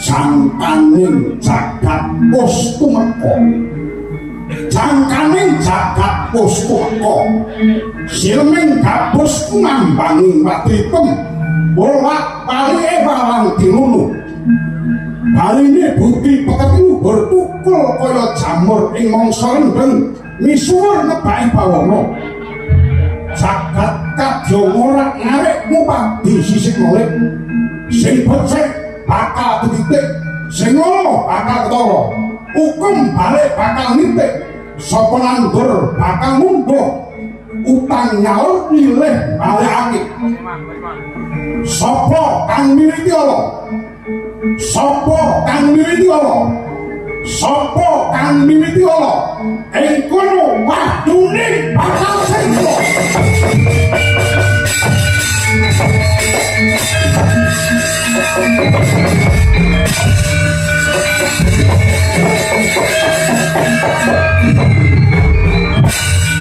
Jangkaning jagat wis tumeka. Jangkaning jagat wis tumeka. Silming gabus ngambanging watritem bolak-balik barang dilulu. Barine bukti peketing bertukul kaya jamur ing mangsa rendeng misuwur nebaki bawana. Jagat kadya ora ngarek mupadi sisik molek. Sing becik bakal titik, sing ngono bakal ketara. Hukum balik bakal nitik, sapa nandur bakal mumbuh. Utang nyaur nilih balekake. Sapa kang miwiti ala? Sapa kang miwiti ala? Sapa kang miwiti ala? Ing kono wahdune bakal sengko.